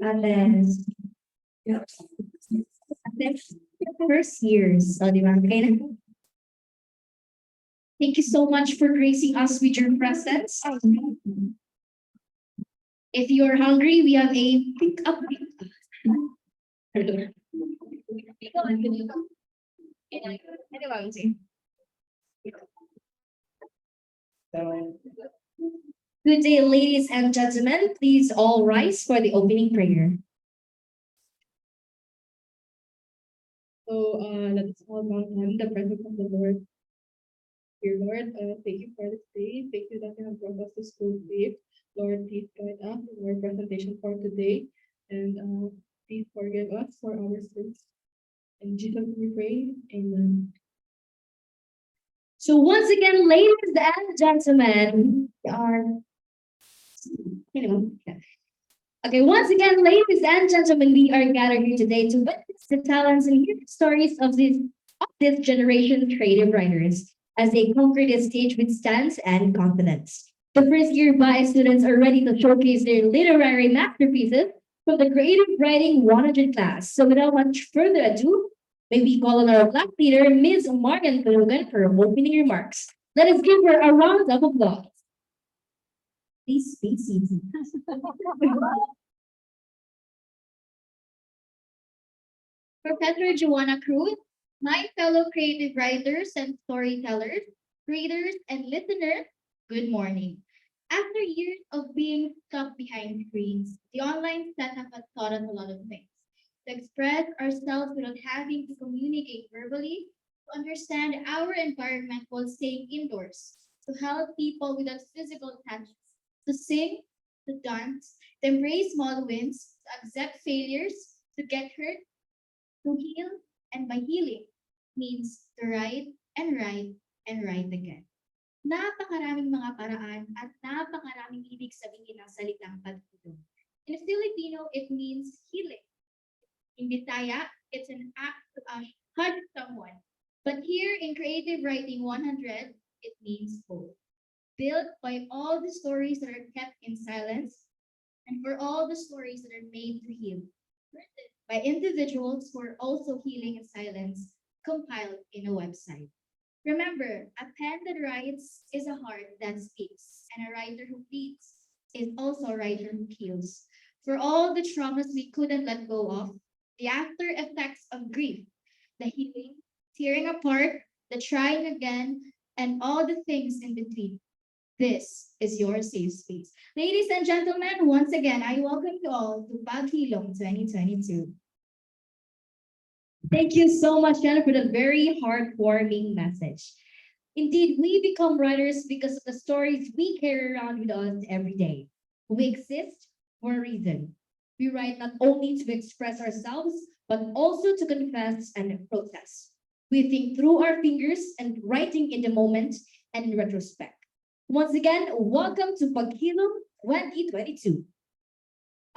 And then, first years. So, di ba? Kaya thank you so much for gracing us with your presence. If you're hungry, we have a pick up. Good day, ladies and gentlemen. Please all rise for the opening prayer. So let us all bow down in the presence of the Lord. Dear Lord, thank you for this day. Thank you that you have brought us to school safe. Lord, please guide us in our presentation for today. And please forgive us for our sins. In Jesus we pray. Amen. So once again, ladies and gentlemen, we are okay, once again, ladies and gentlemen, we are gathered here today to witness the talents and hear the stories of this generation creative writers as they conquer the stage with stance and confidence. The first year BAE students are ready to showcase their literary masterpieces from the Creative Writing 100 class. So without much further ado, may we call on our black leader, Ms. Morgan Logan, for opening remarks. Let us give her a round of applause. Please be seated. Professor Joanna Cruz, my fellow creative writers and storytellers, readers, and listeners, good morning. After years of being stuck behind screens, the online setup has taught us a lot of things. To express ourselves without having to communicate verbally, to understand our environment while staying indoors, to help people without physical touch, to sing, to dance, to embrace small wins, to accept failures, to get hurt, to heal, and by healing means to write and write and write again. Napakaraming mga paraan at napakaraming ibig sabihin ng salitang pagtulong. In Filipino, it means healing. In Bisaya, it's an act to hug someone. But here in Creative Writing 100, it means hope. Built by all the stories that are kept in silence and for all the stories that are made to heal. Written by individuals who are also healing in silence, compiled in a website. Remember, a pen that writes is a heart that speaks, and a writer who bleeds is also a writer who heals. For all the traumas we couldn't let go of, the after effects of grief, the healing, tearing apart, the trying again, and all the things in between. This is your safe space. Ladies and gentlemen, once again, I welcome you all to Paghilom 2022. Thank you so much, Jenna, for the very heartwarming message. Indeed, we become writers because of the stories we carry around with us every day. We exist for a reason. We write not only to express ourselves, but also to confess and protest. We think through our fingers and writing in the moment and in retrospect. Once again, welcome to Paghilom 2022.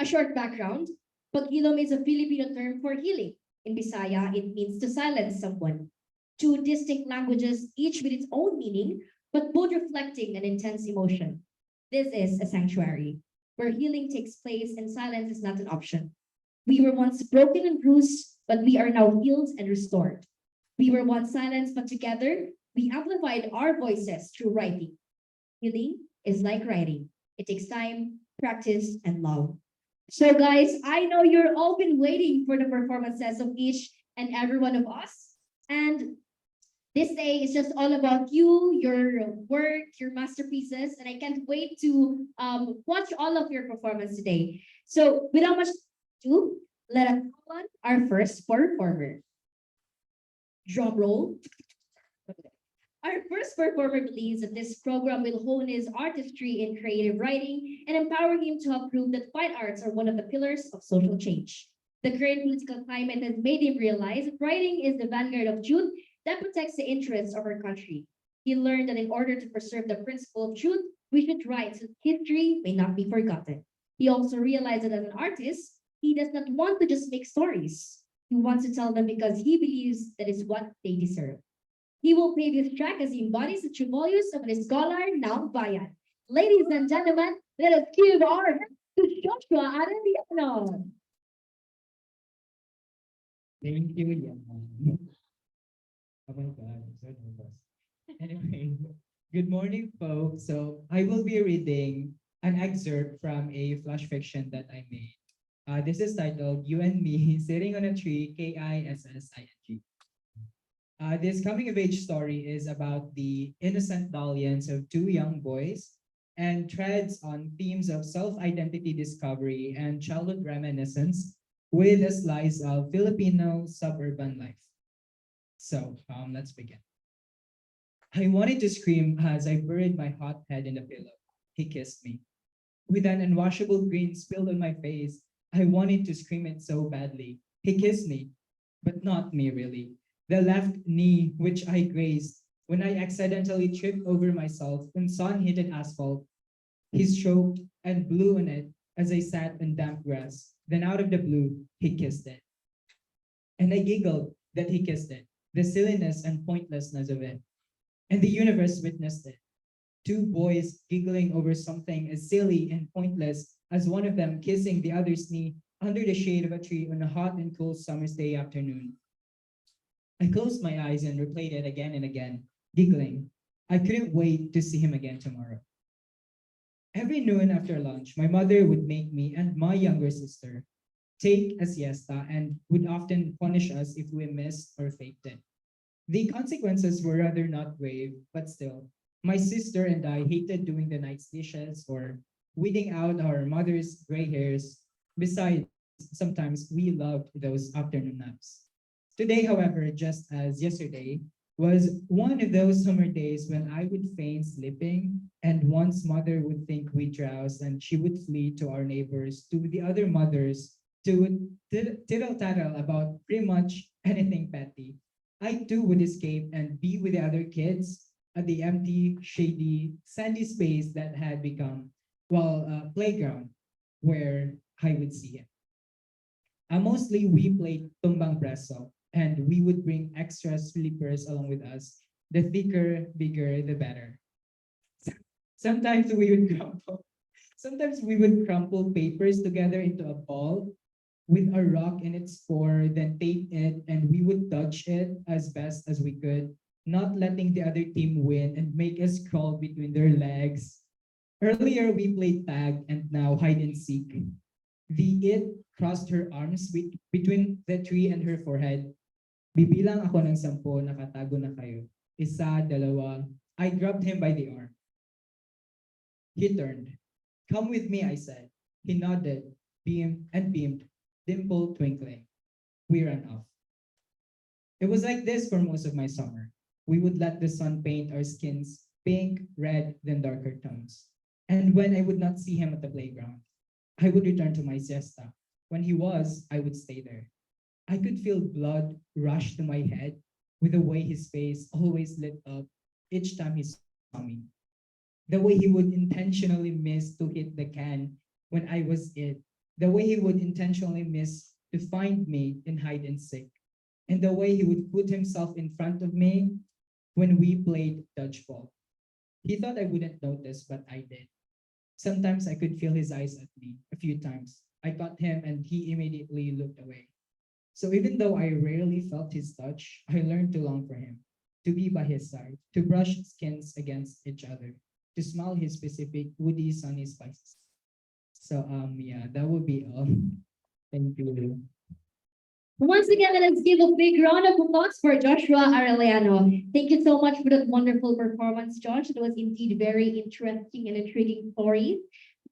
A short background, Paghilom is a Filipino term for healing. In Bisaya, it means to silence someone. Two distinct languages, each with its own meaning, but both reflecting an intense emotion. This is a sanctuary, where healing takes place and silence is not an option. We were once broken and bruised, but we are now healed and restored. We were once silenced, but together, we amplified our voices through writing. Healing is like writing. It takes time, practice, and love. So, guys, I know you're all been waiting for the performances of each and every one of us. And this day is just all about you, your work, your masterpieces, and I can't wait to watch all of your performance today. So, without much ado, let us call on our first performer. Drum roll. Our first performer believes that this program will hone his artistry in creative writing and empower him to help prove that fine arts are one of the pillars of social change. The current political climate has made him realize that writing is the vanguard of truth that protects the interests of our country. He learned that in order to preserve the principle of truth, we should write so history may not be forgotten. He also realized that as an artist, he does not want to just make stories. He wants to tell them because he believes that is what they deserve. He will pave his track as he embodies the true values of an scholar now Bayan. Ladies and gentlemen, let us give our hands to Joshua Arellano. Thank you, Yan. Oh my God, I'm so nervous. Anyway, good morning, folks. So I will be reading an excerpt from a flash fiction that I made. This is titled "You and Me Sitting on a Tree." KISSING. This coming of age story is about the innocent dalliance of two young boys and treads on themes of self-identity discovery and childhood reminiscence with a slice of Filipino suburban life. So let's begin. I wanted to scream as I buried my hot head in the pillow. He kissed me. With an unwashable grin spilled on my face, I wanted to scream it so badly. He kissed me, but not me really. The left knee, which I grazed when I accidentally tripped over myself on sun-heated asphalt. He stroked and blew on it as I sat on damp grass. Then out of the blue, he kissed it. And I giggled that he kissed it, the silliness and pointlessness of it. And the universe witnessed it. Two boys giggling over something as silly and pointless as one of them kissing the other's knee under the shade of a tree on a hot and cool summer's day afternoon. I closed my eyes and replayed it again and again, giggling. I couldn't wait to see him again tomorrow. Every noon after lunch, my mother would make me and my younger sister take a siesta and would often punish us if we missed or faked it. The consequences were rather not grave, but still, my sister and I hated doing the night's dishes or weeding out our mother's gray hairs. Besides, sometimes we loved those afternoon naps. Today, however, just as yesterday, was one of those summer days when I would feign sleeping, and one's mother would think we drowsed, and she would flee to our neighbors, to the other mothers, to tittle tattle about pretty much anything petty. I too would escape and be with the other kids at the empty, shady, sandy space that had become, well, a playground where I would see it. Mostly we played tumbang preso, and we would bring extra sleepers along with us. The thicker, bigger, the better. Sometimes we would crumple. Sometimes we would crumple papers together into a ball with a rock in its core, then tape it, and we would dodge it as best as we could, not letting the other team win and make us crawl between their legs. Earlier, we played tag and now hide and seek. The it crossed her arms between the tree and her forehead. Bibilang ako ng 10, nakatago na kayo. Isa, dalawa. I grabbed him by the arm. He turned. Come with me, I said. He nodded, beamed, dimple twinkling. We ran off. It was like this for most of my summer. We would let the sun paint our skins pink, red, then darker tones. And when I would not see him at the playground, I would return to my siesta. When he was, I would stay there. I could feel blood rush to my head with the way his face always lit up each time he saw me. The way he would intentionally miss to hit the can when I was it. The way he would intentionally miss to find me in hide and seek. And the way he would put himself in front of me when we played dodgeball. He thought I wouldn't notice, but I did. Sometimes I could feel his eyes at me. A few times I caught him and he immediately looked away. So even though I rarely felt his touch, I learned to long for him, to be by his side, to brush skins against each other, to smell his specific woody sunny spices. So yeah, that would be all. Thank you. Once again, let's give a big round of applause for Joshua Arellano. Thank you so much for that wonderful performance, Josh. It was indeed very interesting and intriguing story.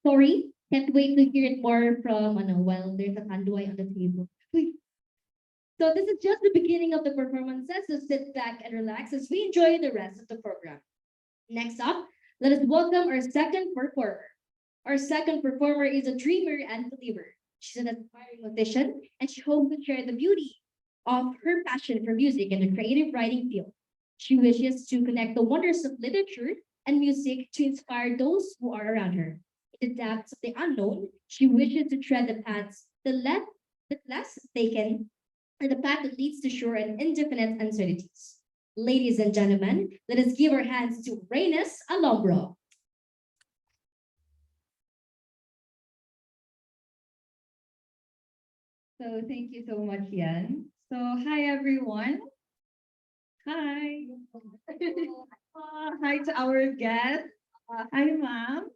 Can't wait to hear it more from, well, there's a kanduay on the table. Uy. So this is just the beginning of the performances, so sit back and relax as we enjoy the rest of the program. Next up, let us welcome our second performer. Our second performer is a dreamer and believer. She's an aspiring musician, and she hopes to share the beauty of her passion for music and the creative writing field. She wishes to connect the wonders of literature and music to inspire those who are around her. In the depths of the unknown, she wishes to tread the paths that less taken and the path that leads to sure and indefinite uncertainties. Ladies and gentlemen, let us give our hands to Reynes Alombro. So thank you so much, Yan. So hi everyone. Hi. Hi to our guest. Hi, ma'am.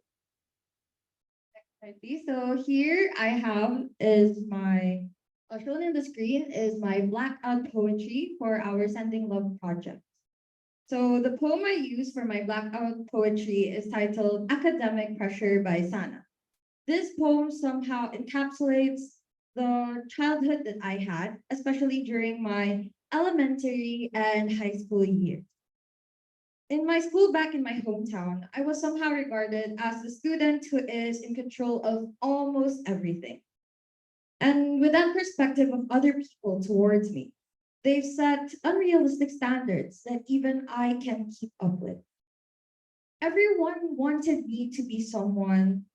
Alrighty, so here I have is my shown in the screen is my blackout poetry for our Sending Love project. So the poem I use for my blackout poetry is titled Academic Pressure by Sana. This poem somehow encapsulates the childhood that I had, especially during my elementary and high school years. In my school back in my hometown, I was somehow regarded as the student who is in control of almost everything. And with that perspective of other people towards me, they've set unrealistic standards that even I can keep up with. Everyone wanted me to be someone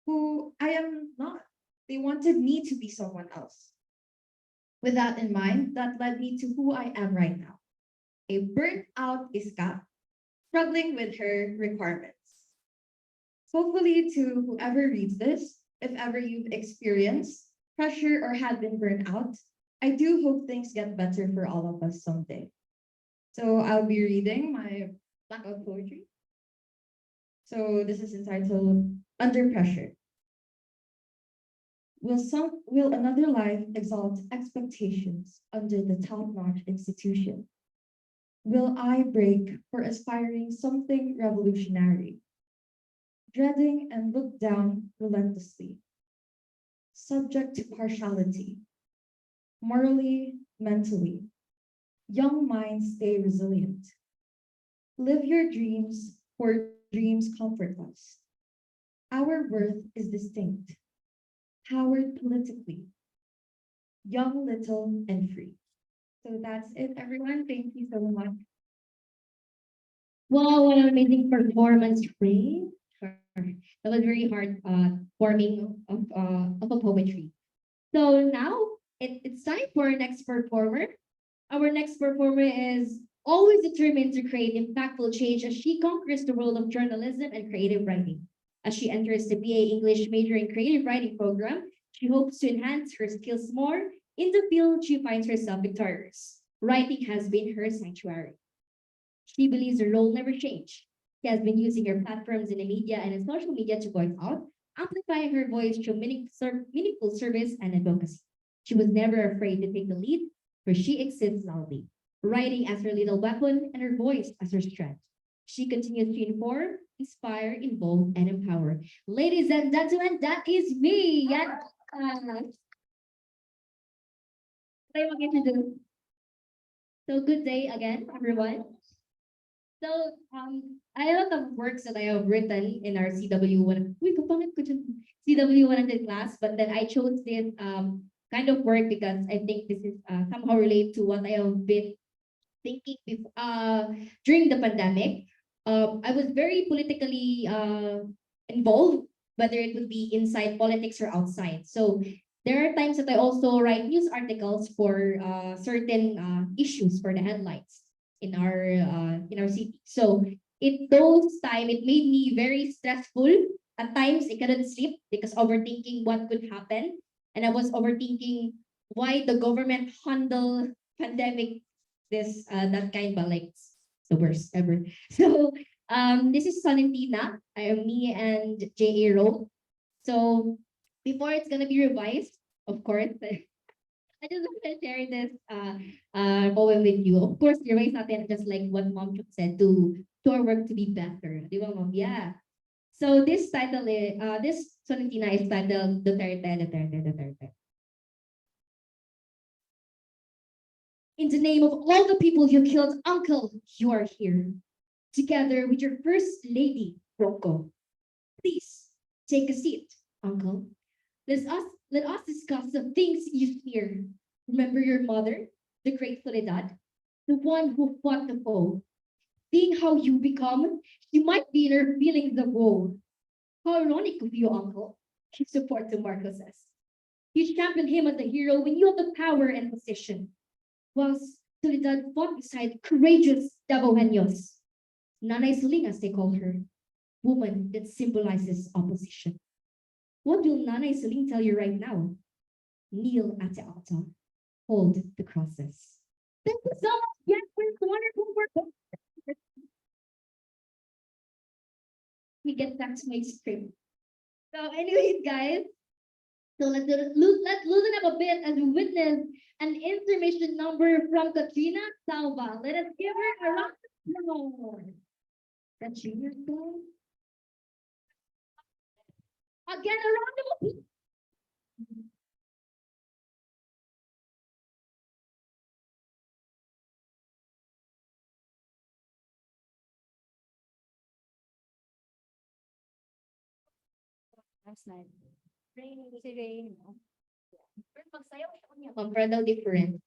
who I am not. They wanted me to be someone else. With that in mind, that led me to who I am right now, a burnt out Iska struggling with her requirements. Hopefully, to whoever reads this, if ever you've experienced pressure or had been burnt out, I do hope things get better for all of us someday. So I'll be reading my blackout poetry. So this is entitled Under Pressure. Will another life exalt expectations under the top-notch institution? Will I break for aspiring something revolutionary, dreading and look down relentlessly, subject to partiality, morally, mentally? Young minds stay resilient. Live your dreams, for dreams comfort us. Our worth is distinct, powered politically, young, little, and free. So that's it, everyone. Thank you so much. Wow, what an amazing performance, Ray. Sure. That was very hard forming of a poetry. So now it's time for our next performer. Our next performer is always determined to create impactful change as she conquers the world of journalism and creative writing. As she enters the BA English major in creative writing program, she hopes to enhance her skills more. In the field, she finds herself victorious. Writing has been her sanctuary. She believes her role never changed. She has been using her platforms in the media and in social media to voice out, amplifying her voice through meaningful service and advocacy. She was never afraid to take the lead, for she exists loudly, writing as her little weapon and her voice as her strength. She continues to inform, inspire, involve, and empower. Ladies and gentlemen, that is me. Yan. Tayo mag-introduce. So good day again, everyone. So, I have a lot of works that I have written in our CW one. Uy, kapangit ko dyan. CW 100 class, but then I chose this kind of work because I think this is somehow relate to what I have been thinking before, during the pandemic. I was very politically involved, whether it would be inside politics or outside. So there are times that I also write news articles for certain issues for the headlines in our city. So it those time it made me very stressful. At times I couldn't sleep because overthinking what could happen, and I was overthinking why the government handle pandemic this that kind, but like the worst ever. So this is Valentina. I am me and J.A. wrote. So before it's gonna be revised, of course, I just want to share this poem with you. Of course, revise natin just like what Mom Chuk said to our work to be better. Di ba, Mom? Yeah. So this title is this Valentina is titled Duterte, Duterte, Duterte. In the name of all the people you killed, Uncle, you are here. Together with your First Lady, Rocco. Please take a seat, Uncle. Let us discuss the things you fear. Remember your mother, the great Soledad, the one who fought the foe. Seeing how you become, you might be in her feelings of woe. How ironic of you, Uncle. You support the Marcoses. You champion him as a hero when you have the power and position. Whilst Soledad fought beside courageous Davaoenos, Nanay Saling as they call her, woman that symbolizes opposition. What will Nanay Saling tell you right now? kneel at the altar, hold the crosses. Thank you so much, yes, for this wonderful work. We get back to my script. So, anyways, guys, so let's loosen up a bit as we witness an intermission number from Katrina Salva. Let us give her a round of applause. Katrina Salva. Again, a round of applause. Last night. Rain, si Rain. Pero magsayaw siya niya. Compare daw different.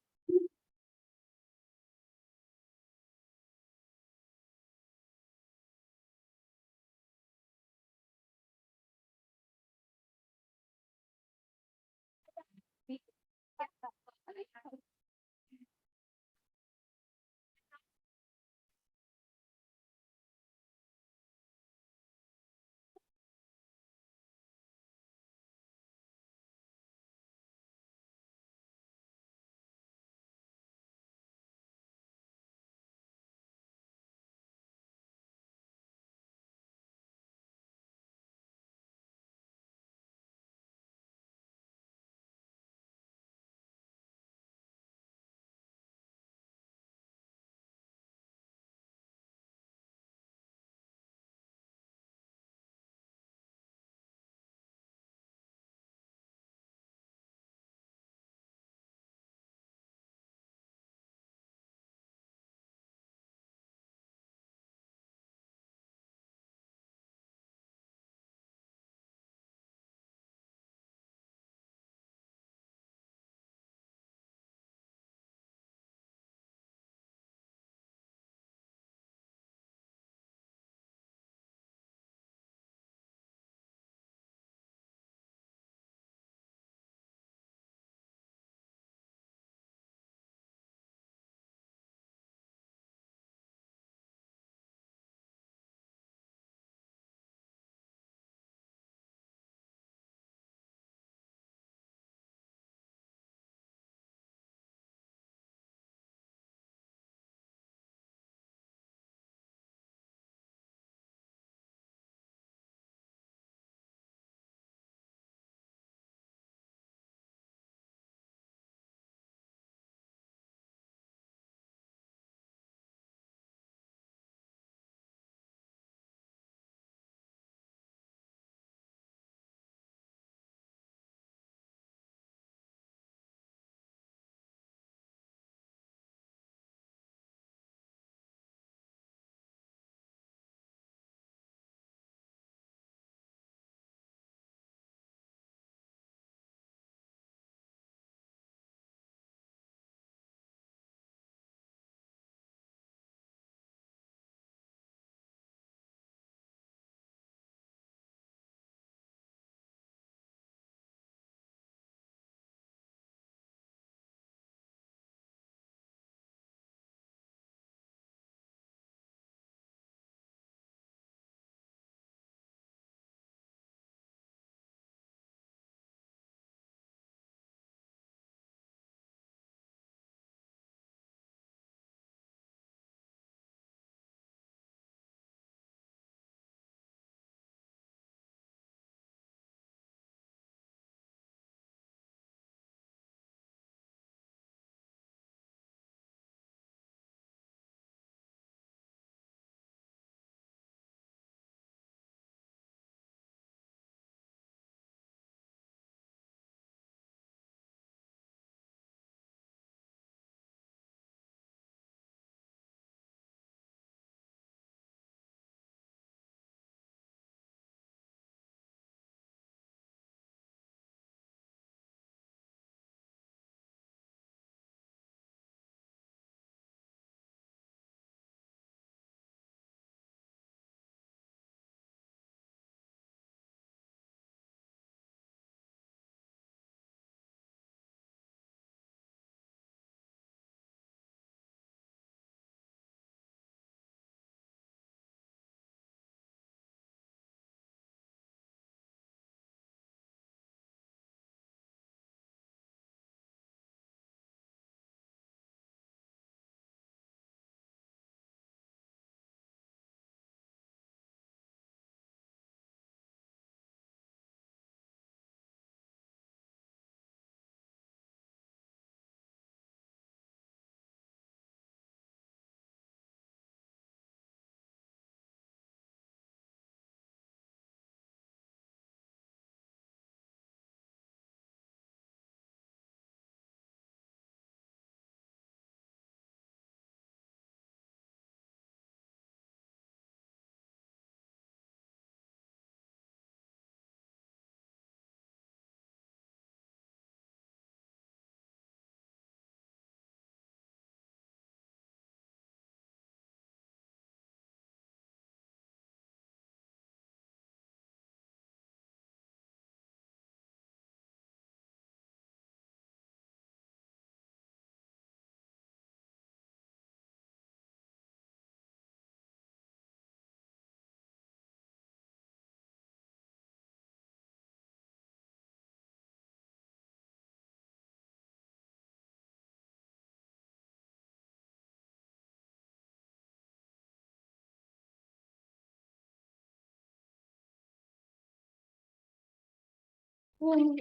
Oh,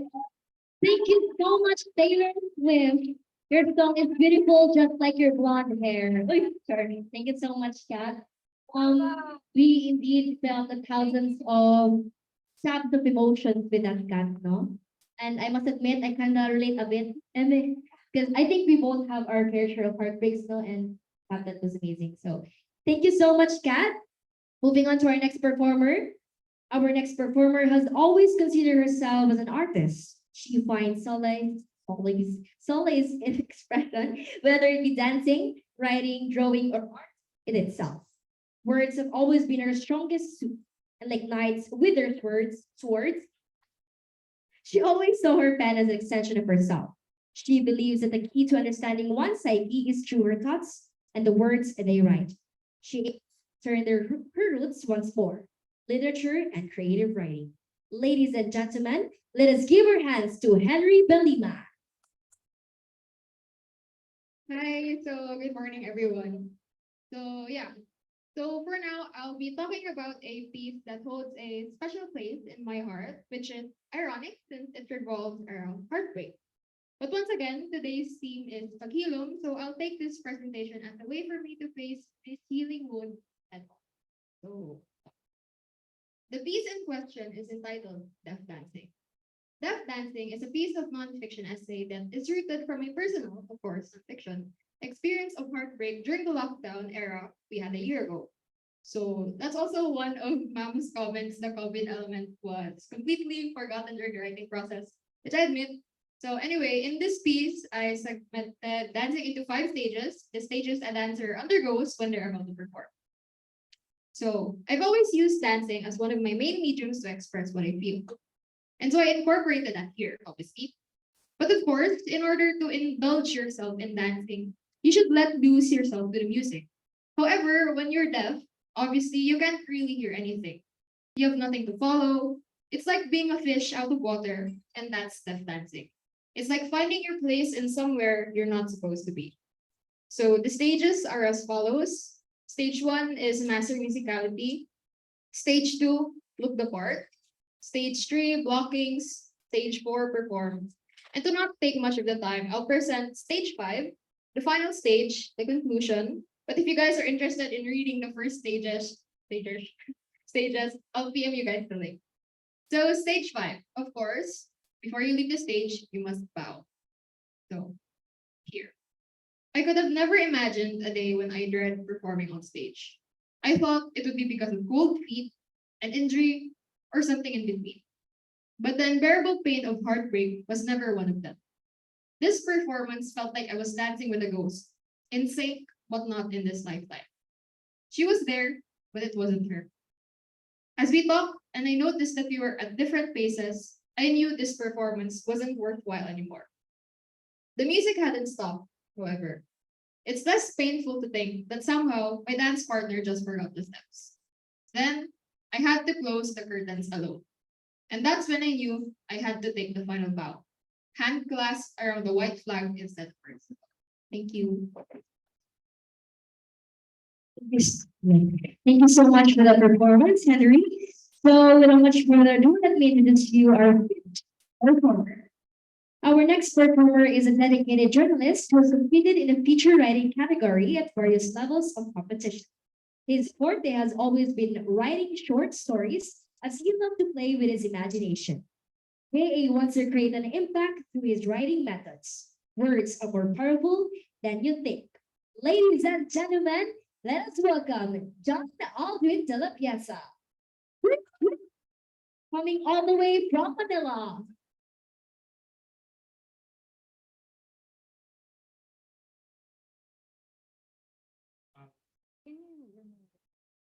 thank you so much, Taylor Swift. Your song is beautiful, just like your blonde hair. Uy, sorry. Thank you so much, Kat. We indeed felt the thousands of shafts of emotions with that Kat, no? And I must admit, I kind of relate a bit, because I think we both have our fair share of heartbreaks, no? And that was amazing. So, thank you so much, Kat. Moving on to our next performer. Our next performer has always considered herself as an artist. She finds solace in expression, whether it be dancing, writing, drawing, or art in itself. Words have always been her strongest suit. And like knights with their swords, she always saw her pen as an extension of herself. She believes that the key to understanding one's psyche is through her thoughts and the words they write. She turned her roots once more, literature and creative writing. Ladies and gentlemen, let us give our hands to Henry Belima. Hi, so good morning, everyone. So, yeah, so for now, I'll be talking about a piece that holds a special place in my heart, which is ironic since it revolves around heartbreak. But once again, today's theme is Paghilom, so I'll take this presentation as a way for me to face this healing wound head on. So, the piece in question is entitled Deaf Dancing. Deaf Dancing is a piece of nonfiction essay that is rooted from a personal, of course, fiction, experience of heartbreak during the lockdown era we had a year ago. So that's also one of Mam's comments. The COVID element was completely forgotten during the writing process, which I admit. So anyway, in this piece, I segmented dancing into 5 stages. The stages a dancer undergoes when they're about to perform. So I've always used dancing as one of my main mediums to express what I feel. And so I incorporated that here, obviously. But of course, in order to indulge yourself in dancing, you should let loose yourself to the music. However, when you're deaf, obviously you can't really hear anything. You have nothing to follow. It's like being a fish out of water, and that's deaf dancing. It's like finding your place in somewhere you're not supposed to be. So the stages are as follows. Stage 1 is master musicality. Stage 2, look the part. Stage 3, blockings. Stage 4, perform. And to not take much of the time, I'll present stage 5, the final stage, the conclusion. But if you guys are interested in reading the first stages, I'll PM you guys the link. So stage 5, of course, before you leave the stage, you must bow. So here. I could have never imagined a day when I dread performing on stage. I thought it would be because of cold feet, an injury, or something in between. But the unbearable pain of heartbreak was never one of them. This performance felt like I was dancing with a ghost, in sync, but not in this lifetime. She was there, but it wasn't her. As we talked, and I noticed that we were at different paces, I knew this performance wasn't worthwhile anymore. The music hadn't stopped, however. It's less painful to think that somehow my dance partner just forgot the steps. Then I had to close the curtains alone. And that's when I knew I had to take the final bow. Hand clasped around the white flag instead of words. Thank you. Yes. Thank you so much for that performance, Henry. So, without much further ado, let me introduce you our fifth performer. Our next performer is a dedicated journalist who has competed in the feature writing category at various levels of competition. His forte has always been writing short stories as he loved to play with his imagination. KA wants to create an impact through his writing methods. Words are more powerful than you think. Ladies and gentlemen, let us welcome John Aldrin de la Piazza. Coming all the way from Manila.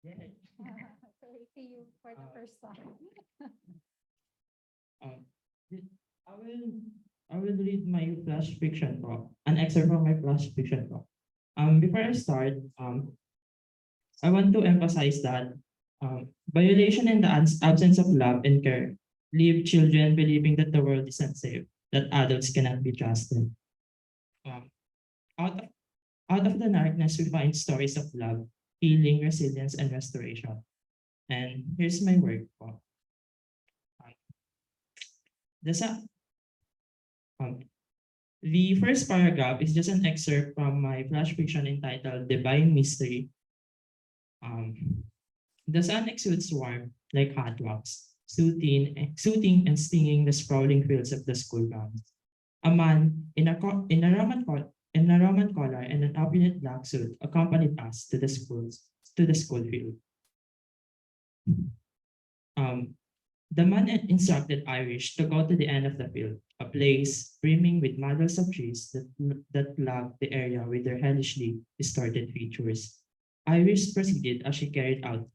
Yeah. So we see you for the first time. Um, I will I will read my flash fiction book, an excerpt from my flash fiction book. Before I start, I want to emphasize that violation and the absence of love and care leave children believing that the world is unsafe, that adults cannot be trusted. Um, out of out of the darkness, we find stories of love, healing, resilience, and restoration. And here's my work. The, sa- um, the first paragraph is just an excerpt from my flash fiction entitled Divine Mystery. Um, the sun exudes warmth like hot wax, soothing and stinging the sprawling fields of the school grounds. A man in a Roman collar and an opulent black suit accompanied us to the school field. Um, the man instructed Irish to go to the end of the field, a place brimming with models of trees that plugged the area with their hellishly distorted features. Irish proceeded as she carried out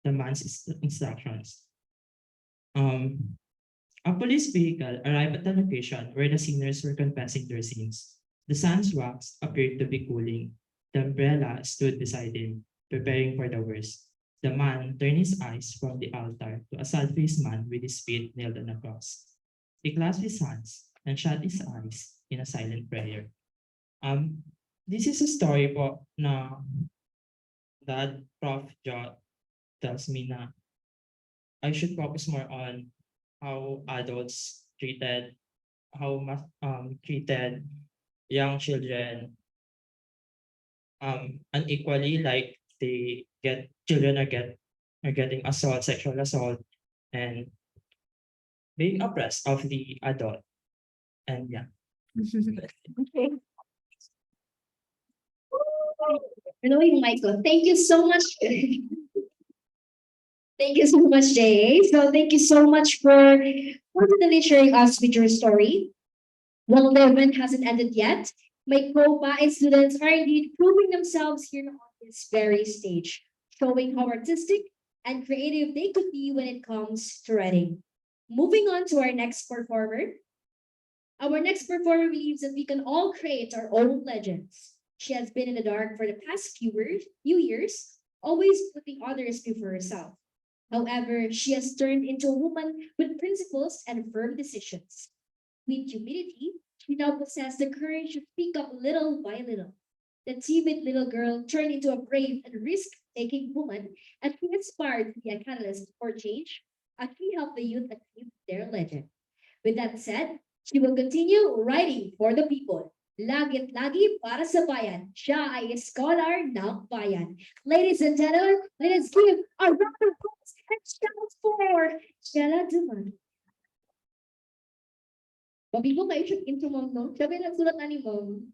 the man's instructions. Um, a police vehicle arrived at the location where the singers were confessing their sins. The sun's wax appeared to be cooling. The umbrella stood beside him, preparing for the worst. The man turned his eyes from the altar to a sad-faced man with his feet nailed on a cross. He clasped his hands and shut his eyes in a silent prayer. Um, this is a story po na that Prof. Jot tells me na I should focus more on how adults treated young children unequally, like they get children are getting assault, sexual assault, and being oppressed of the adult. And yeah. Okay. Annoying Michael. Thank you so much. Thank you so much, Jay. So thank you so much for constantly sharing us with your story. While the event hasn't ended yet, my COPA and students are indeed proving themselves here on this very stage, showing how artistic and creative they could be when it comes to writing. Moving on to our next performer. Our next performer believes that we can all create our own legends. She has been in the dark for the past few years, always putting others before herself. However, she has turned into a woman with principles and firm decisions. With humility, she now possesses the courage to speak up little by little. The timid little girl turned into a brave and risk-taking woman, and she inspired to be a catalyst for change as she helped the youth achieve their legend. With that said, she will continue writing for the people. Lagit lagi para sa bayan. Siya ay scholar ng bayan. Ladies and gentlemen, let us give a round of applause and shout for Shella Duman. Babi ko kayo siya intro mom, no? Siya ba yung nagsulat na ni mom?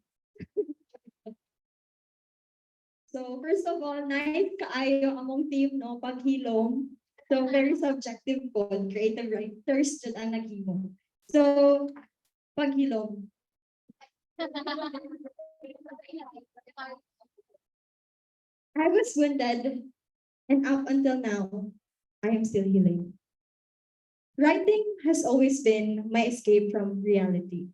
So, first of all, nice kaayo among team, no? Paghilom. So, very subjective po. Creative writers dyan ang naghimo. So, Paghilom. I was wounded, and up until now, I am still healing. Writing has always been my escape from reality.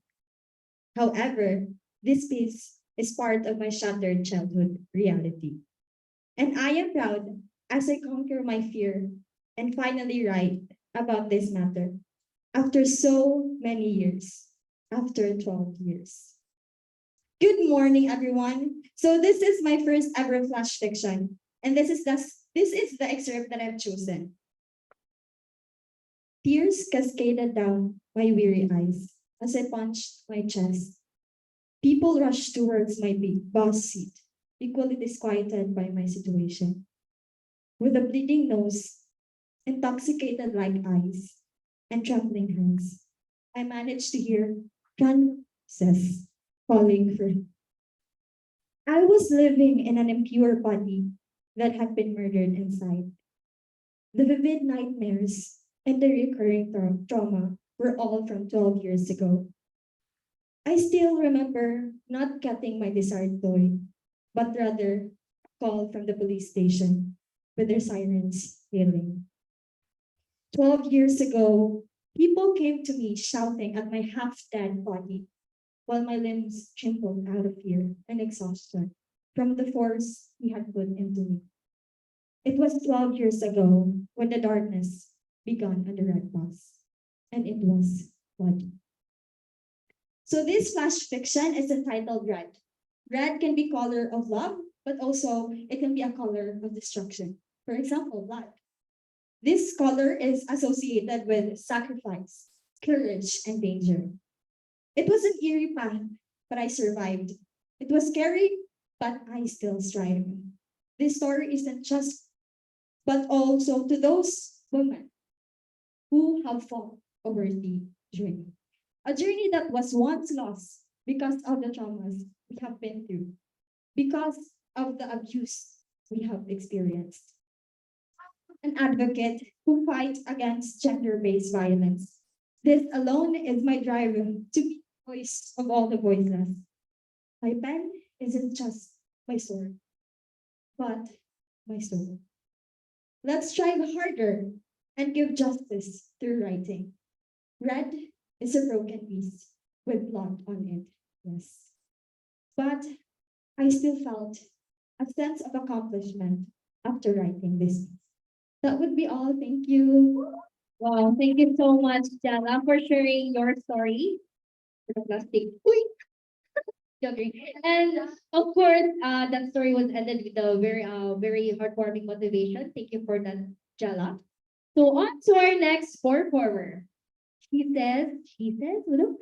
However, this piece is part of my shattered childhood reality. And I am proud as I conquer my fear and finally write about this matter after so many years, after 12 years. Good morning, everyone. So this is my first ever flash fiction, and this is the excerpt that I've chosen. Tears cascaded down my weary eyes as I punched my chest. People rushed towards my big boss seat, equally disquieted by my situation. With a bleeding nose, intoxicated like eyes, and trembling hands, I managed to hear John says calling for him. I was living in an impure body that had been murdered inside. The vivid nightmares and the recurring trauma were all from 12 years ago. I still remember not getting my desired toy, but rather a call from the police station with their sirens hailing. 12 years ago, people came to me shouting at my half-dead body while my limbs trembled out of fear and exhaustion from the force he had put into me. It was 12 years ago when the darkness began on the red bus, and it was bloody. So this flash fiction is entitled Red. Red can be color of love, but also it can be a color of destruction. For example, blood. This color is associated with sacrifice, courage, and danger. It was an eerie path, but I survived. It was scary, but I still strive. This story isn't just, but also to those women who have fought over the journey. A journey that was once lost because of the traumas we have been through, because of the abuse we have experienced. An advocate who fights against gender-based violence. This alone is my drive to be the voice of all the voiceless. My pen isn't just my sword, but my soul. Let's strive harder and give justice through writing. Red is a broken piece with blood on it, yes. But I still felt a sense of accomplishment after writing this piece. That would be all. Thank you. Wow, thank you so much, Jana, for sharing your story. For the plastic. Uy, joking. And of course, that story was ended with a very heartwarming motivation. Thank you for that, Jala. So on to our next performer. No,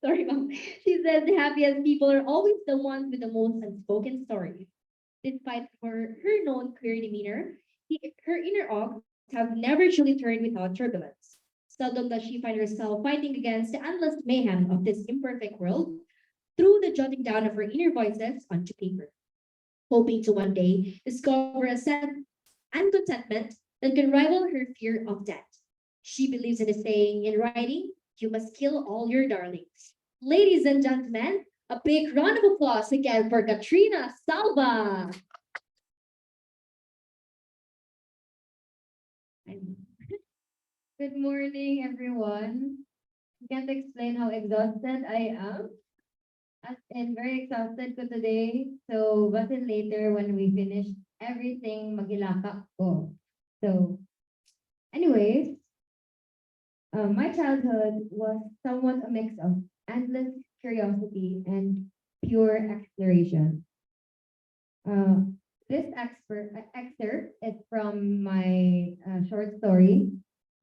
sorry, mom. She says the happiest people are always the ones with the most unspoken stories. Despite her known clear demeanor, her inner arcs have never truly turned without turbulence. Seldom does she find herself fighting against the endless mayhem of this imperfect world through the jotting down of her inner voices onto paper, hoping to one day discover a sense and contentment that can rival her fear of death. She believes in the saying in writing, you must kill all your darlings. Ladies and gentlemen, a big round of applause again for Katrina Salva. Good morning, everyone. I can't explain how exhausted I am. As in, very exhausted ko today. So, batin later when we finish everything, magilaka ko. So, anyways, my childhood was somewhat a mix of endless curiosity and pure exploration. Uh, this excerpt is from my short story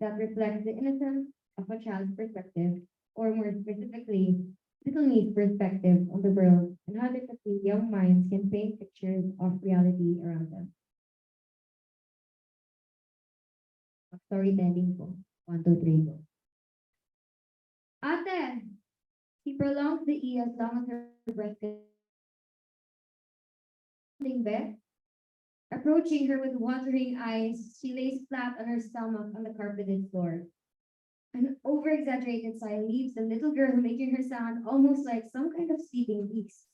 that reflects the innocence of a child's perspective, or more specifically, little me's perspective on the world and how differently young minds can paint pictures of reality around them. Storytelling po. 1, 2, 3 po. Ate! He prolongs the E as long as her breath can. Be. Approaching her with watering eyes, she lays flat on her stomach on the carpeted floor. An over-exaggerated sigh leaves the little girl, making her sound almost like some kind of sleeping beast.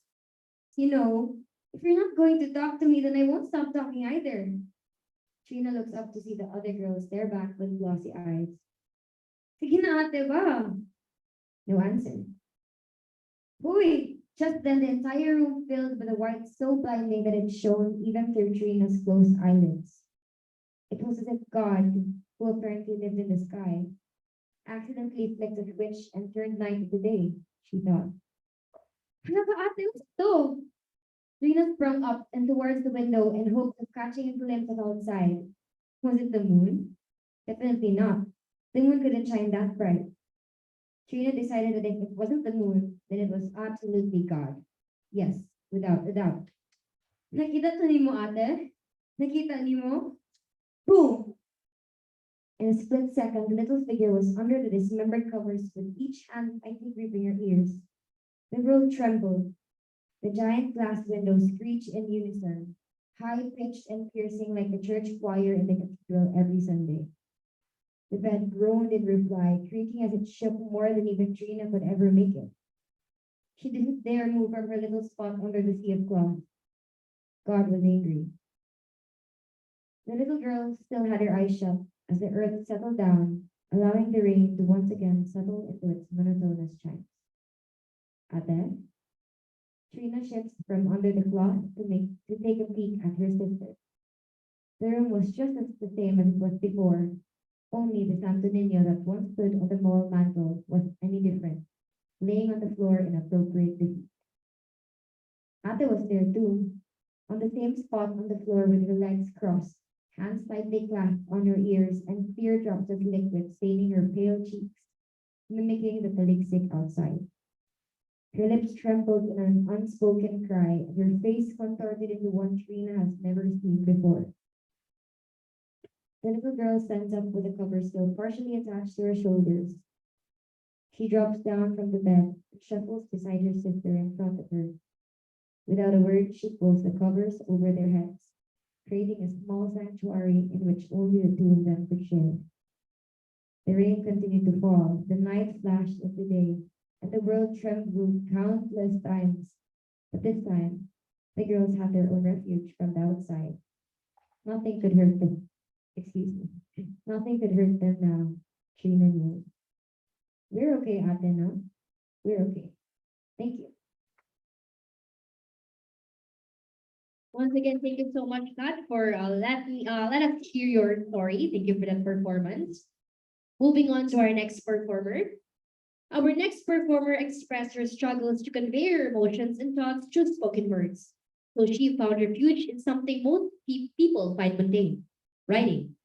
You know, if you're not going to talk to me, then I won't stop talking either. Trina looks up to see the other girl stare back with glossy eyes. Sige na ate ba? No answer. Huy! Just then the entire room filled with a white so blinding that it shone even through Trina's closed eyelids. It was as if God, who apparently lived in the sky, accidentally flicked a switch and turned night into day, she thought. Ano ba ate? What's to? Trina sprung up and towards the window in hopes of catching a glimpse of outside. Was it the moon? Definitely not. The moon couldn't shine that bright. Trina decided that if it wasn't the moon, then it was absolutely God. Yes, without a doubt. Nakita to ni mo ate? Nakita ni mo? Boom! In a split second, the little figure was under the dismembered covers with each hand tightly gripping her ears. The world trembled. The giant glass windows screeched in unison, high-pitched and piercing like the church choir in the cathedral every Sunday. The bed groaned in reply, creaking as it shook more than even Trina could ever make it. She didn't dare move from her little spot under the sea of cloth. God was angry. The little girl still had her eyes shut as the earth settled down, allowing the rain to once again settle into its monotonous chimes. Ate, Trina shifts from under the cloth to take a peek at her sister. The room was just as the same as it was before, only the Santo Niño that once stood on the mall mantel was any different, laying on the floor in appropriate defeat. Ate was there too, on the same spot on the floor with her legs crossed, hands tightly clasped on her ears, and clear drops of liquid staining her pale cheeks, mimicking the taligsik outside. Her lips trembled in an unspoken cry, and her face contorted into one Trina has never seen before. The little girl stands up with the cover still partially attached to her shoulders. She drops down from the bed and shuffles beside her sister in front of her. Without a word, she pulls the covers over their heads, creating a small sanctuary in which only the two of them could share. The rain continued to fall, the night flashed into day, and the world trembled countless times. But this time, the girls had their own refuge from the outside. Nothing could hurt them. Excuse me. Nothing could hurt them now. Trina knew. We're okay, Ate, no? We're okay. Thank you. Once again, thank you so much, Nat, for let us hear your story. Thank you for that performance. Moving on to our next performer. Our next performer expressed her struggles to convey her emotions and thoughts through spoken words. So she found refuge in something most people find mundane, writing.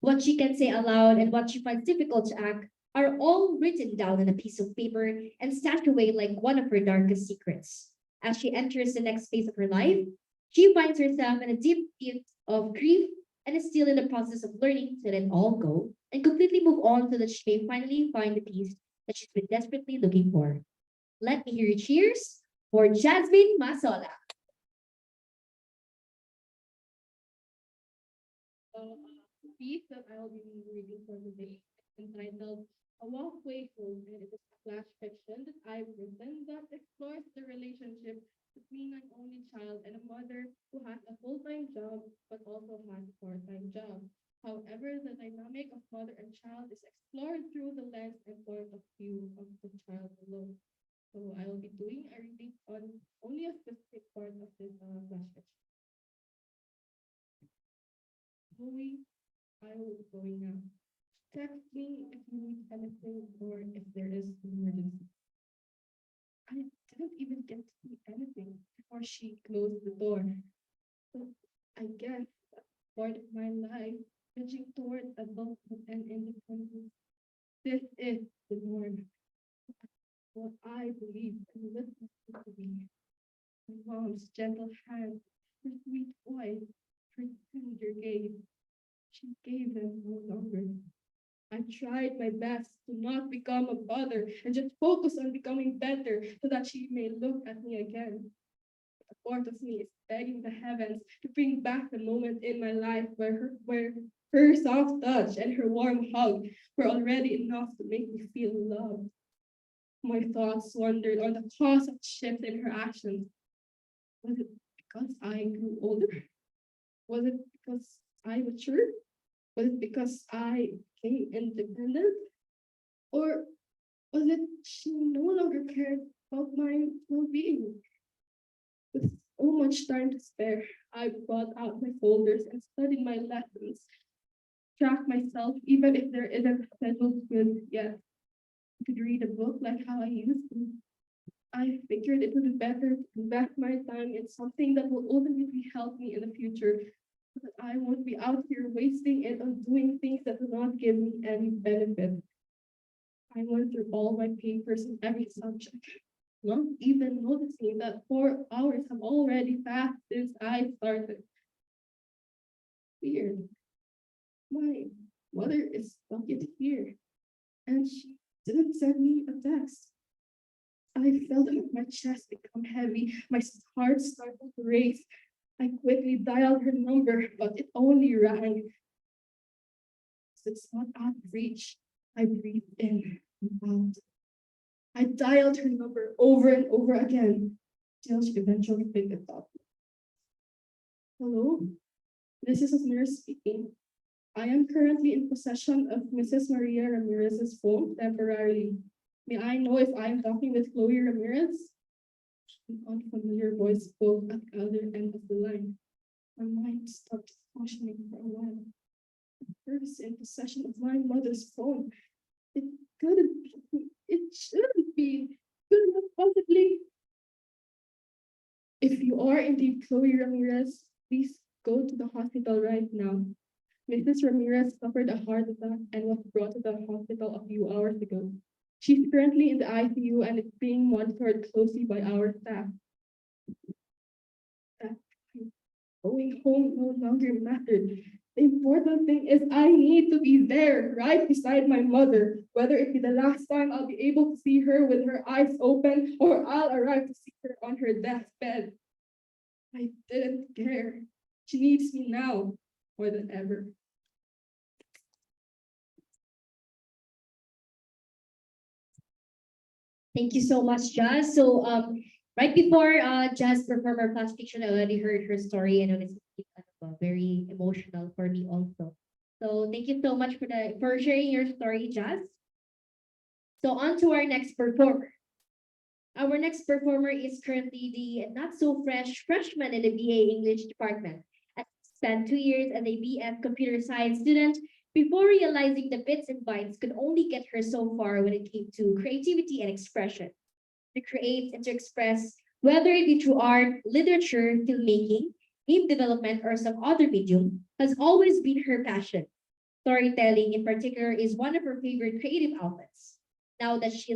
What she can say aloud and what she finds difficult to act are all written down on a piece of paper and stashed away like one of her darkest secrets. As she enters the next phase of her life, she finds herself in a deep pit of grief and is still in the process of learning to let all go and completely move on so that she may finally find the peace that she's been desperately looking for. Let me hear your cheers for Jasmine Masola. The piece that I'll be reading for today is entitled A Walkway Home, and it is a flash fiction that I've written that explores the relationship between an only child and a mother who has a full-time job but also has a part-time job. However, the dynamic of mother and child is explored through the lens and point of view of the child alone. So I will be doing a reading on only a specific part of this flash fiction. Chloe, I will be going now. Text me if you need anything or if there is an emergency. I didn't even get to see anything before she closed the door. So I guess that's part of my life, edging toward adulthood and independence. This is the norm. What I believe and listen to be. My mom's gentle hand, her sweet voice, her tender gaze. She gave them no longer. I tried my best to not become a bother and just focus on becoming better so that she may look at me again. A part of me is begging the heavens to bring back the moment in my life where her soft touch and her warm hug were already enough to make me feel loved. My thoughts wandered on the cause of shift in her actions. Was it because I grew older? Was it because I matured? Was it because I became independent? Or was it she no longer cared about my well-being? With so much time to spare, I brought out my folders and studied my lessons, tracked myself, even if there isn't a scheduled quiz yet. I could read a book like how I used to. I figured it would be better to invest my time in something that will ultimately help me in the future, so that I won't be out here wasting it on doing things that do not give me any benefit. I went through all my papers in every subject, not even noticing that 4 hours have already passed since I started. Weird. My mother is not yet here, and she didn't send me a text. I felt my chest become heavy, my heart started to race. I quickly dialed her number, but it only rang. It's not out of reach. I breathed in and out. I dialed her number over and over again till she eventually picked it up. Hello, this is a nurse speaking. I am currently in possession of Mrs. Maria Ramirez's phone temporarily. May I know if I am talking with Chloe Ramirez? An unfamiliar voice spoke at the other end of the line. My mind stopped functioning for a while. First in possession of my mother's phone. It couldn't be, it shouldn't be. Couldn't have possibly. If you are indeed Chloe Ramirez, please go to the hospital right now. Mrs. Ramirez suffered a heart attack and was brought to the hospital a few hours ago. She's currently in the ICU and is being monitored closely by our staff. That Going home no longer mattered. The important thing is I need to be there, right beside my mother, whether it be the last time I'll be able to see her with her eyes open or I'll arrive to see her on her deathbed. I didn't care. She needs me now more than ever. Thank you so much, Jazz. So right before Jazz performed her class fiction, I already heard her story and it was very emotional for me also. So thank you so much for sharing your story, Jazz. So on to our next performer. Our next performer is currently the not so fresh freshman in the BA English department. Has spent 2 years as a BF computer science student before realizing the bits and bytes could only get her so far when it came to creativity and expression. To create and to express, whether it be through art, literature, filmmaking, game development, or some other medium, has always been her passion. Storytelling, in particular, is one of her favorite creative outlets. Now that she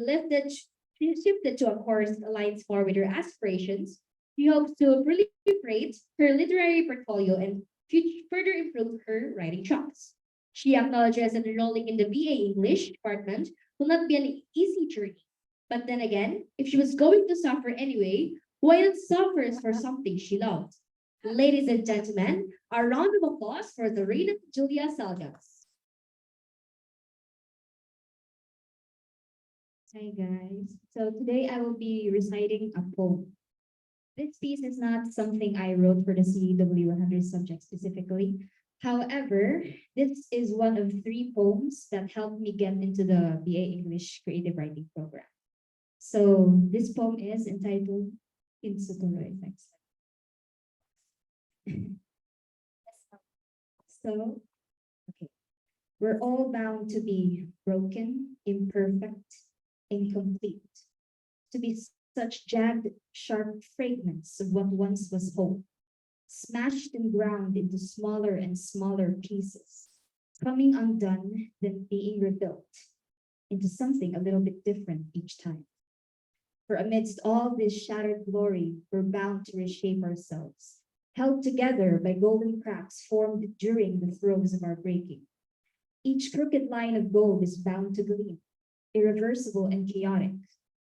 shifted to a course that aligns more with her aspirations, she hopes to proliferate her literary portfolio and further improve her writing chops. She acknowledges that enrolling in the BA English department will not be an easy journey. But then again, if she was going to suffer anyway, why not suffer for something she loved? Ladies and gentlemen, a round of applause for the Reina Julia Salgas. Hi guys. So today I will be reciting a poem. This piece is not something I wrote for the CW 100 subject specifically. However, this is one of three poems that helped me get into the BA English Creative Writing program. So this poem is entitled Insuturo Effects. So, okay. We're all bound to be broken, imperfect, incomplete, to be such jagged, sharp fragments of what once was whole, smashed and ground into smaller and smaller pieces, coming undone, then being rebuilt into something a little bit different each time. For amidst all this shattered glory, we're bound to reshape ourselves, held together by golden cracks formed during the throes of our breaking. Each crooked line of gold is bound to gleam, irreversible and chaotic,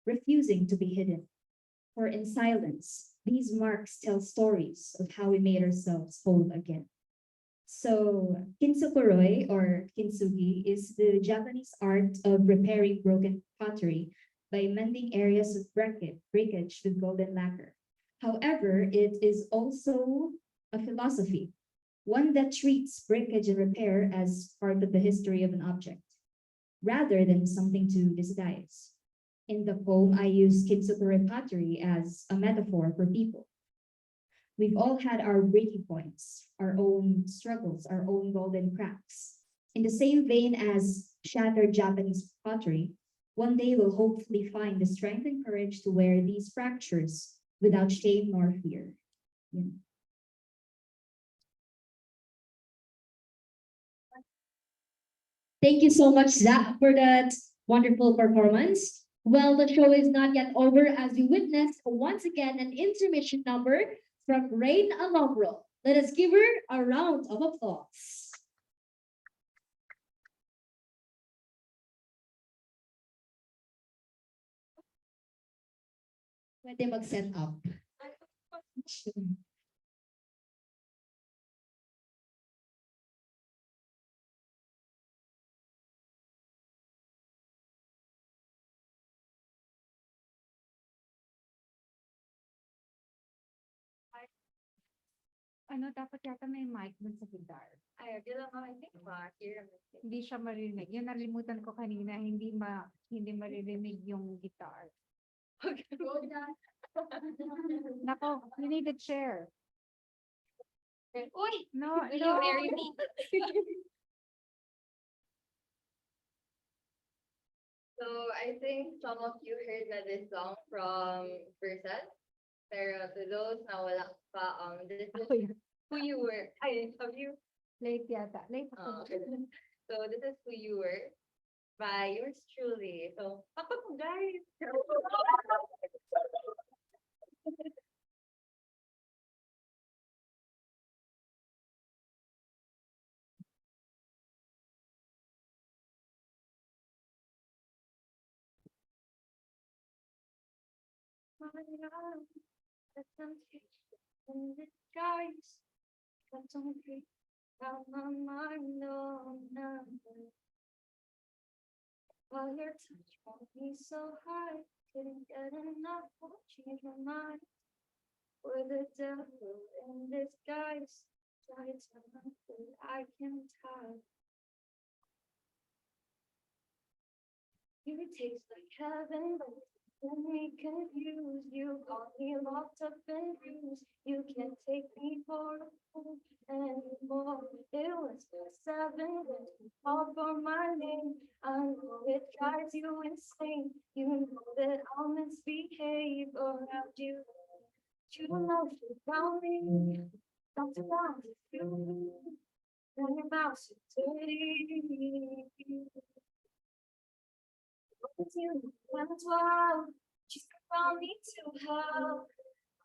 refusing to be hidden. For in silence, these marks tell stories of how we made ourselves whole again. So, kintsukuroi or kintsugi is the Japanese art of repairing broken pottery by mending areas of breakage with golden lacquer. However, it is also a philosophy, one that treats breakage and repair as part of the history of an object, rather than something to disguise. In the poem, I use kintsukuroi pottery as a metaphor for people. We've all had our breaking points, our own struggles, our own golden cracks. In the same vein as shattered Japanese pottery, one day we'll hopefully find the strength and courage to wear these fractures without shame nor fear. Yeah. Thank you so much, Zach, for that wonderful performance. Well, the show is not yet over as we witnessed once again an intermission number from Rain Alobro. Let us give her a round of applause. Pwede mag-set up. Ano, dapat yata may mic dun sa guitar. Ay, bilang I think ba, here. Hindi siya marinig. Yun nalimutan ko kanina, hindi maririnig yung guitar. Nako, you need a chair. Uy! No, Will no. you marry me? So I think some of you heard na this song from Bruised. Pero to those na wala pa, this is Ako yun. who you were. Ay, have you? Late yata. Late ako. So this is Who You Were by yours truly. So, papa mo guys. My love, the temptation in disguise. But don't be out my mind, no, no. While your touch brought me so high, couldn't get enough, won't change my mind. With the devil in disguise, try to run, but I can't hide. You taste like heaven, but when we confuse, you got me locked up and bruised. You can't take me for a fool anymore. It was the seven when you called for my name. I know it drives you insane. You know that I'll misbehave around you. You don't know if you found me. Don't around you. Then your mouth so dirty. It's you went wild. She found me to hell.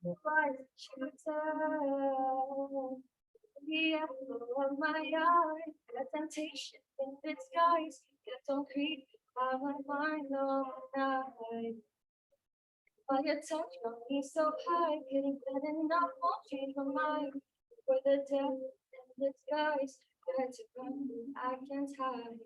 Why did you tell? The apple of my eye, a temptation in disguise. Get so creepy, I want mind all night. While your touch got me so high, getting better enough won't change my mind. For the devil in disguise, got to run, I can't hide.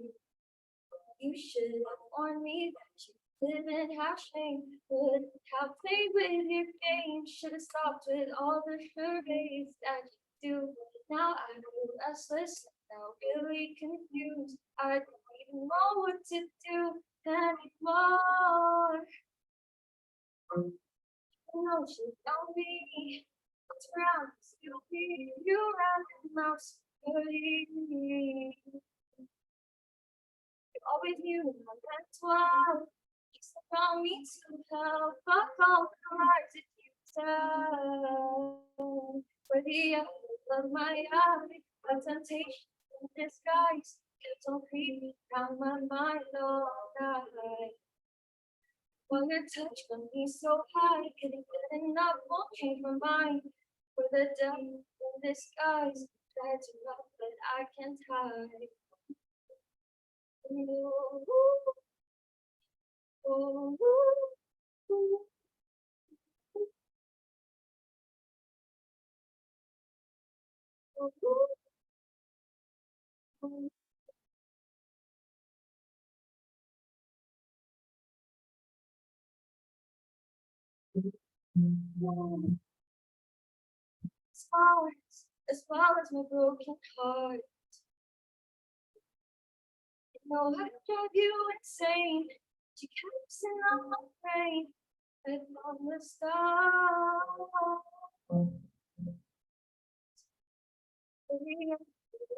You should have warned me that you didn't have shame. Would have played with your game. Should have stopped with all the charades that you do. Now I feel restless, now really confused. I don't even know what to do anymore. No, she don't be. What's around? Still be you around the mouse. Always knew my that's why you found me to help. Fuck all the lies that you tell. For the apple of my eye, a temptation in disguise kept on creeping down my mind all night. While your touch got me so high, getting good enough won't change my mind. For the devil in disguise, tried to run, but I can't hide. Ooh, ooh, ooh, ooh, ooh. As far as my broken heart, you know I drive you insane. You kept sitting on my brain, and from the start,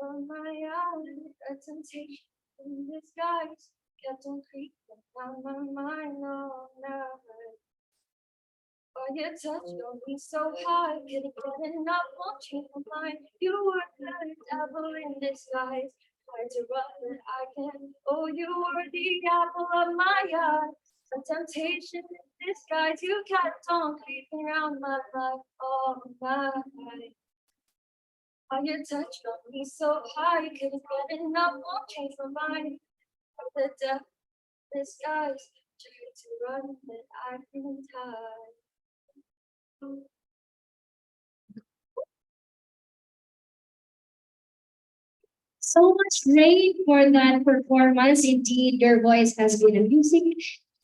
on my eyes, a temptation in disguise kept on creeping down my mind all night. While your touch got me so high, getting enough won't change my mind. You were the devil in disguise, tried to run but I can't. Oh, you were the apple of my eye, a temptation in disguise. You kept on creeping around my life all night. While your touch got me so high, couldn't get enough won't change my mind. For the devil in disguise, tried to run but I couldn't hide. So much, Rain, for that performance. Indeed, your voice has been a music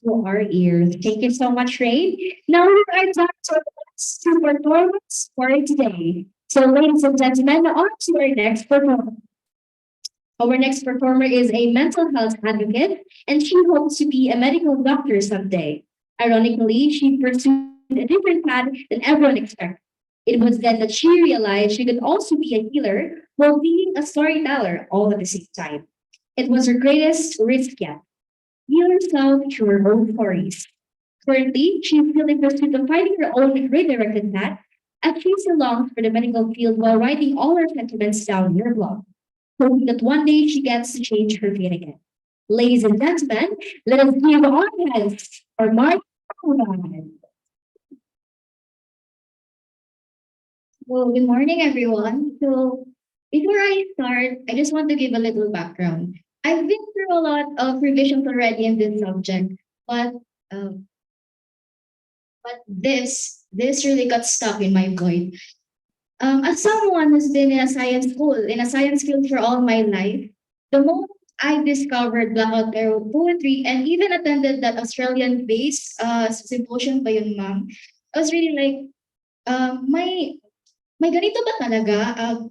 to our ears. Thank you so much, Rain. Now we are down to our last two performance for today. So, ladies and gentlemen, on to our next performer. Our next performer is a mental health advocate, and she hopes to be a medical doctor someday. Ironically, she pursued a different path than everyone expected. It was then that she realized she could also be a healer while being a storyteller all at the same time. It was her greatest risk yet. Heal herself through her own stories. Currently, she is still in pursuit of finding her own redirected path as she longs for the medical field while writing all her sentiments down in her blog. hoping that one day she gets to change her fate again. Ladies and gentlemen, let us give our hands for Mark. Well, good morning, everyone. So, before I start, I just want to give a little background. I've been through a lot of revisions already in this subject, but uh, this really got stuck in my void. As someone who's been in a science school, in a science field for all my life, the moment I discovered Blackout Arrow poetry and even attended that Australian-based symposium by yung ma'am, I was really like, may ganito ba talaga?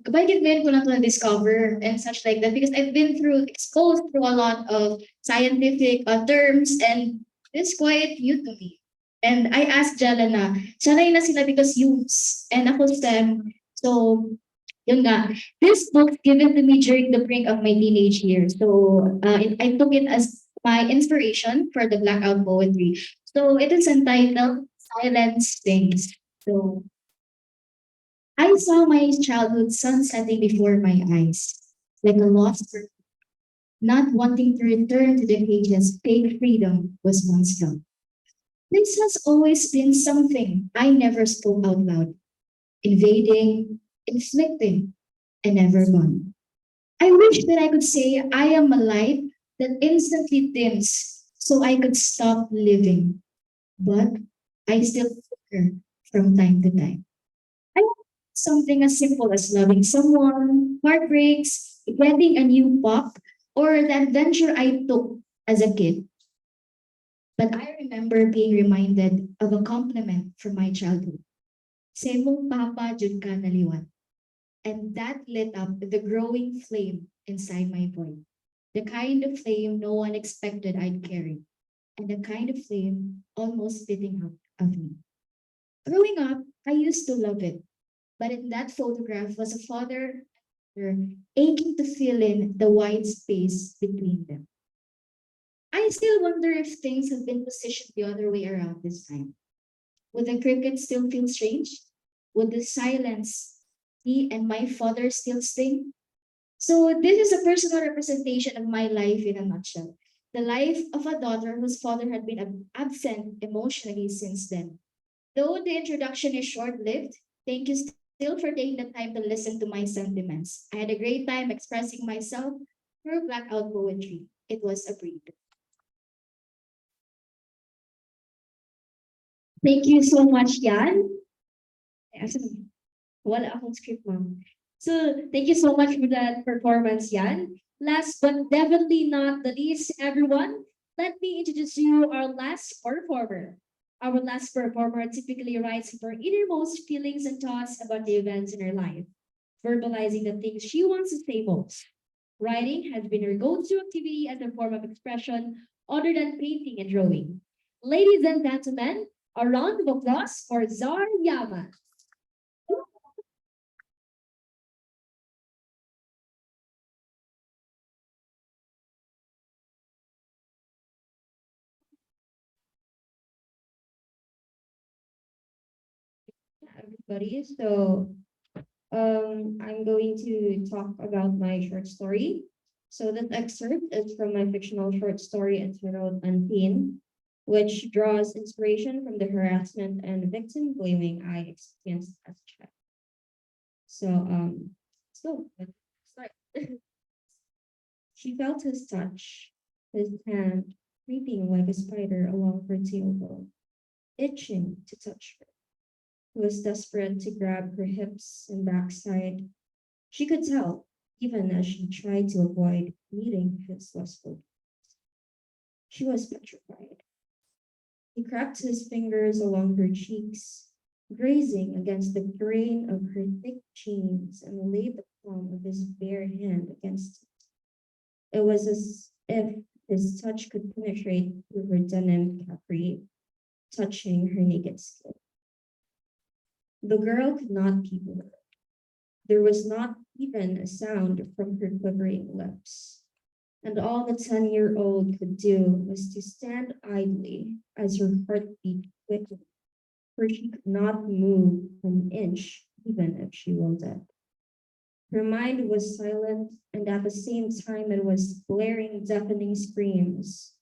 Bakit ngayon ko lang ito na-discover and such like that? Because I've been exposed through a lot of scientific terms and it's quite new to me. And I asked Jella na, sanay na sila because youths and ako STEM. So, yun nga. This book given to me during the brink of my teenage years. So, I took it as my inspiration for the Blackout poetry. So, it is entitled Silence Things. So, I saw my childhood sun setting before my eyes, like a lost bird, not wanting to return to the cages fake freedom was once held. This has always been something I never spoke out loud, invading, inflicting, and never gone. I wish that I could say I am a light that instantly dims so I could stop living, but I still flicker from time to time. I want something as simple as loving someone, heartbreaks, getting a new pup, or the adventure I took as a kid. But I remember being reminded of a compliment from my childhood. Semong papa jud ka naliwan. And that lit up the growing flame inside my boy. The kind of flame no one expected I'd carry. And the kind of flame almost spitting out of me. Growing up, I used to love it. But in that photograph was a father aching to fill in the wide space between them. I still wonder if things have been positioned the other way around this time. Would the cricket still feel strange? Would the silence he and my father still sting? So this is a personal representation of my life in a nutshell. The life of a daughter whose father had been absent emotionally since then. Though the introduction is short-lived, thank you still for taking the time to listen to my sentiments. I had a great time expressing myself through blackout poetry. It was a breather. Thank you so much, Yan. Wala akong script, ma'am. So, thank you so much for that performance, Yan. Last but definitely not the least, everyone, let me introduce you our last performer. Our last performer typically writes her innermost feelings and thoughts about the events in her life, verbalizing the things she wants to say most. Writing has been her go-to activity as a form of expression other than painting and drawing. Ladies and gentlemen, a round of applause for Zar Yama. Everybody. So I'm going to talk about my short story. So this excerpt is from my fictional short story entitled Unseen, which draws inspiration from the harassment and victim blaming I experienced as a child. So let's start. She felt his touch, his hand creeping like a spider along her tailbone, itching to touch her. He was desperate to grab her hips and backside. She could tell, even as she tried to avoid meeting his lustful. She was petrified. He crept his fingers along her cheeks, grazing against the grain of her thick jeans, and laid the palm of his bare hand against it. It was as if his touch could penetrate through her denim capri, touching her naked skin. The girl could not keep it up. There was not even a sound from her quivering lips. And all the 10-year-old could do was to stand idly as her heartbeat quickened, for she could not move an inch even if she willed it. Her mind was silent, and at the same time, it was blaring, deafening screams.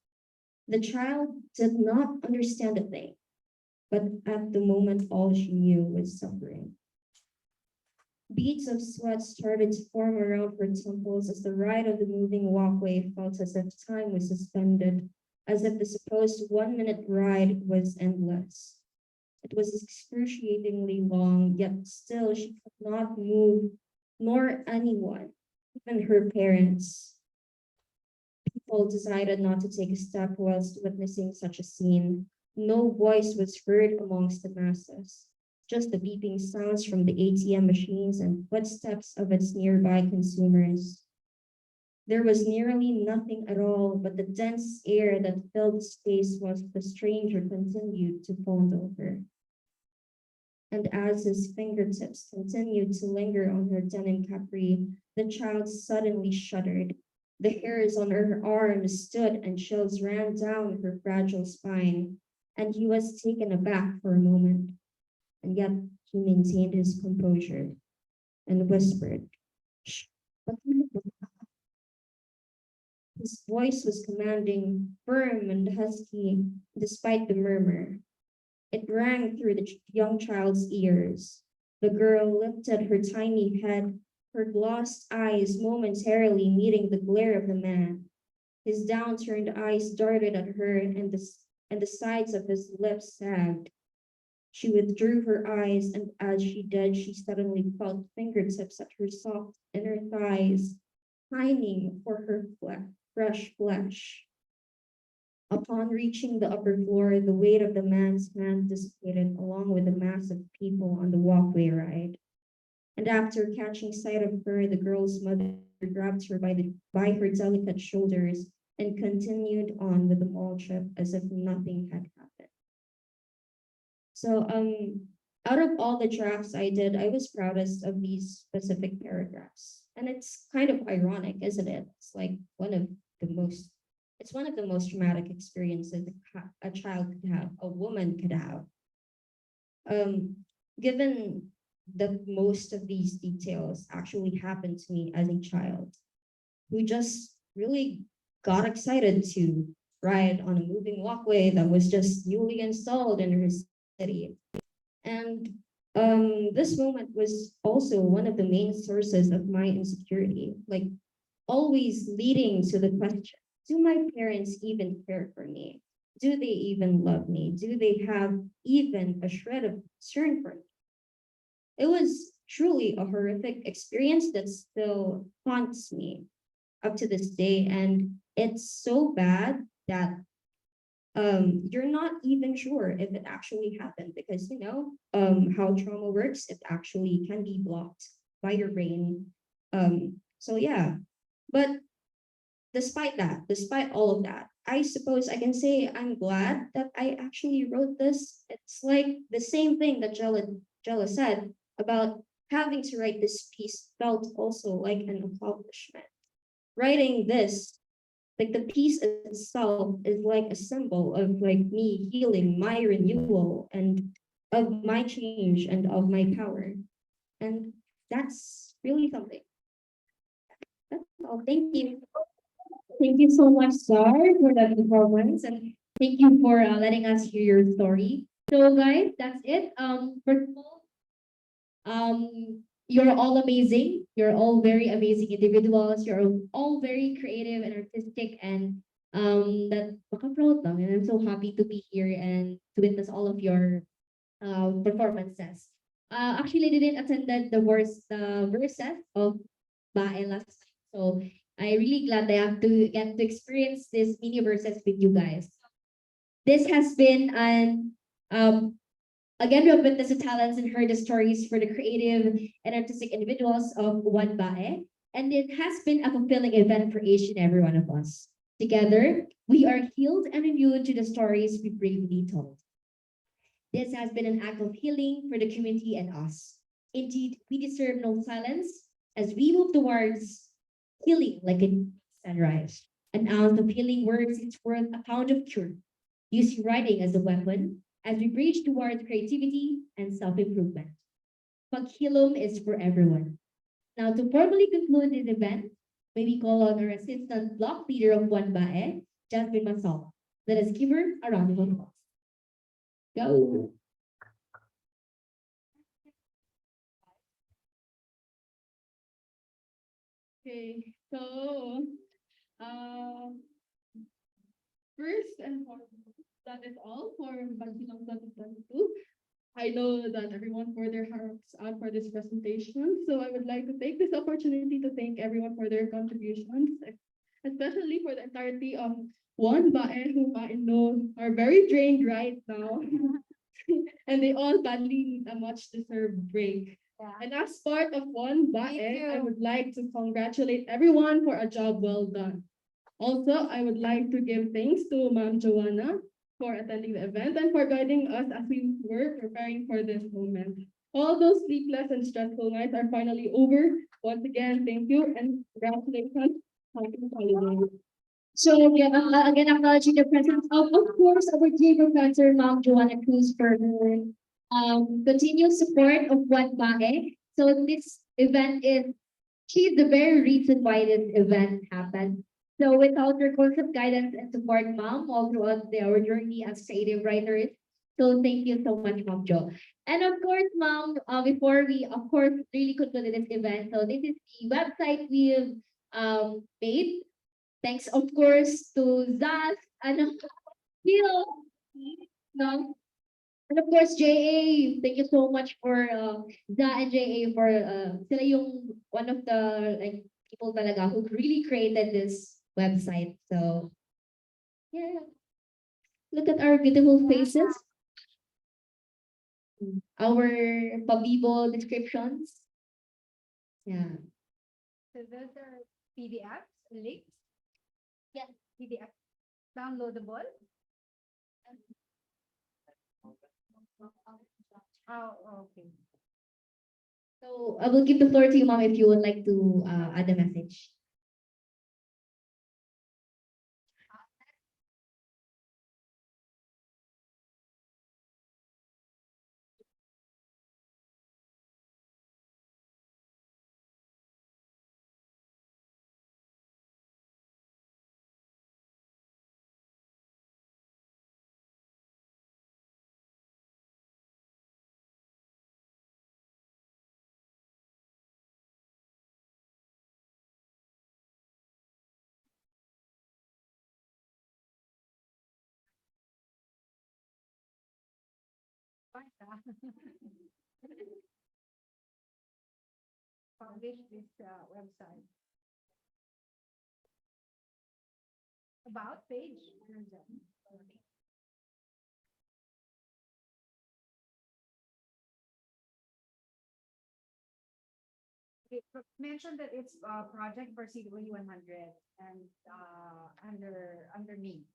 The child did not understand a thing, but at the moment, all she knew was suffering. Beads of sweat started to form around her temples as the ride of the moving walkway felt as if time was suspended, as if the supposed 1 minute ride was endless. It was excruciatingly long, yet still she could not move, nor anyone, even her parents. People decided not to take a step whilst witnessing such a scene. No voice was heard amongst the masses, just the beeping sounds from the ATM machines and footsteps of its nearby consumers. There was nearly nothing at all but the dense air that filled space whilst the stranger continued to fondle her. And as his fingertips continued to linger on her denim capri, the child suddenly shuddered. The hairs on her arms stood and chills ran down her fragile spine, and he was taken aback for a moment. And yet he maintained his composure and whispered, "Shh, his voice was commanding, firm and husky, despite the murmur. It rang through the young child's ears. The girl lifted her tiny head, her glossed eyes momentarily meeting the glare of the man. His downturned eyes darted at her, and the sides of his lips sagged. She withdrew her eyes, and as she did, she suddenly felt fingertips at her soft inner thighs, pining for her fresh flesh. Upon reaching the upper floor, the weight of the man's hand dissipated along with the mass of people on the walkway ride. And after catching sight of her, the girl's mother grabbed her by her delicate shoulders and continued on with the mall trip as if nothing had happened. So out of all the drafts I did, I was proudest of these specific paragraphs. And it's kind of ironic, isn't it? It's like one of the most traumatic experiences a child could have, a woman could have. Given that most of these details actually happened to me as a child, who just really got excited to ride on a moving walkway that was just newly installed in her city. And this moment was also one of the main sources of my insecurity, like always leading to the question, do my parents even care for me? Do they even love me? Do they have even a shred of concern for me? It was truly a horrific experience that still haunts me up to this day. And it's so bad that you're not even sure if it actually happened because how trauma works, it actually can be blocked by your brain. So yeah, but despite all of that, I suppose I can say I'm glad that I actually wrote this. It's like the same thing that Jella said about having to write this piece felt also like an accomplishment. Writing this, like the piece itself is like a symbol of like me healing, my renewal, and of my change and of my power. And that's really something. That's all. Thank you. Thank you so much, Sar, for that performance, and thank you for letting us hear your story. So, guys, that's it. First of all, you're all amazing. You're all very amazing individuals. You're all very creative and artistic, and that proud lang. And I'm so happy to be here and to witness all of your performances. Actually, I didn't attend the verses of Bae last time, so I really glad I have to get to experience this mini verses with you guys. This has been an again, we have witnessed the talents and heard the stories for the creative and artistic individuals of One Bae, and it has been a fulfilling event for each and every one of us. Together, we are healed and renewed to the stories we bravely told. This has been an act of healing for the community and us. Indeed, we deserve no silence as we move towards healing like a sunrise. An ounce of healing words is worth a pound of cure. Using writing as a weapon as we bridge towards creativity and self-improvement. Paghilom is for everyone. Now, to formally conclude this event, may we call on our assistant block leader of One Bae, Jasmine Masol. Let us give her a round of applause. Go. Okay, so uh, first and foremost, that is all for Paghilom 2022. I know that everyone poured their hearts out for this presentation, so I would like to take this opportunity to thank everyone for their contributions, especially for the entirety of One Bae, whom I know are very drained right now, and they all badly need a much deserved break. Yeah. And as part of One Bae, I too. would like to congratulate everyone for a job well done. Also, I would like to give thanks to Ma'am Joanna for attending the event and for guiding us as we were preparing for this moment. All those sleepless and stressful nights are finally over. Once again, thank you and congratulations. Happy holidays. So again, acknowledging the presence of course, our dear professor, Ma'am Joanna Cruz, for her continued support of One Bae. So this event is, she's the very reason why this event happened. So without your constant guidance and support, Ma'am, all throughout our journey as creative writers. So thank you so much, Ma'am Jo. And of course, Ma'am, before we, of course, really concluded this event, so this is the website we've made. Thanks, of course, to Zaz, ano, Neil, no? And of course, JA, thank you so much for Za and JA for sila yung one of the like people talaga who really created this website. So yeah, look at our beautiful faces, our pabibo descriptions. Yeah. So those are PDFs, links. Yes, PDF downloadable. Oh, okay. So I will give the floor to you, Mom, if you would like to add a message. Publish this website. About page. Mention that it's a project for CW 100 and under me.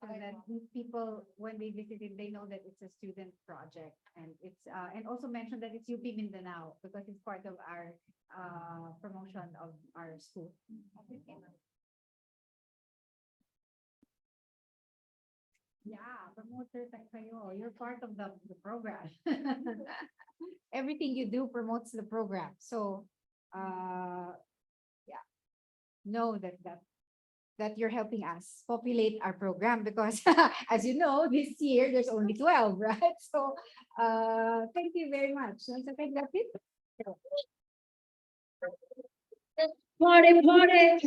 So that people, when they visit it, they know that it's a student project and it's and also mention that it's UP Mindanao because it's part of our promotion of our school. Yeah, promoter kayo. You're part of the program. Everything you do promotes the program. So, yeah, know that you're helping us populate our program because, as you know, this year there's only 12, right? So, thank you very much. So, thank that's it. Party, party.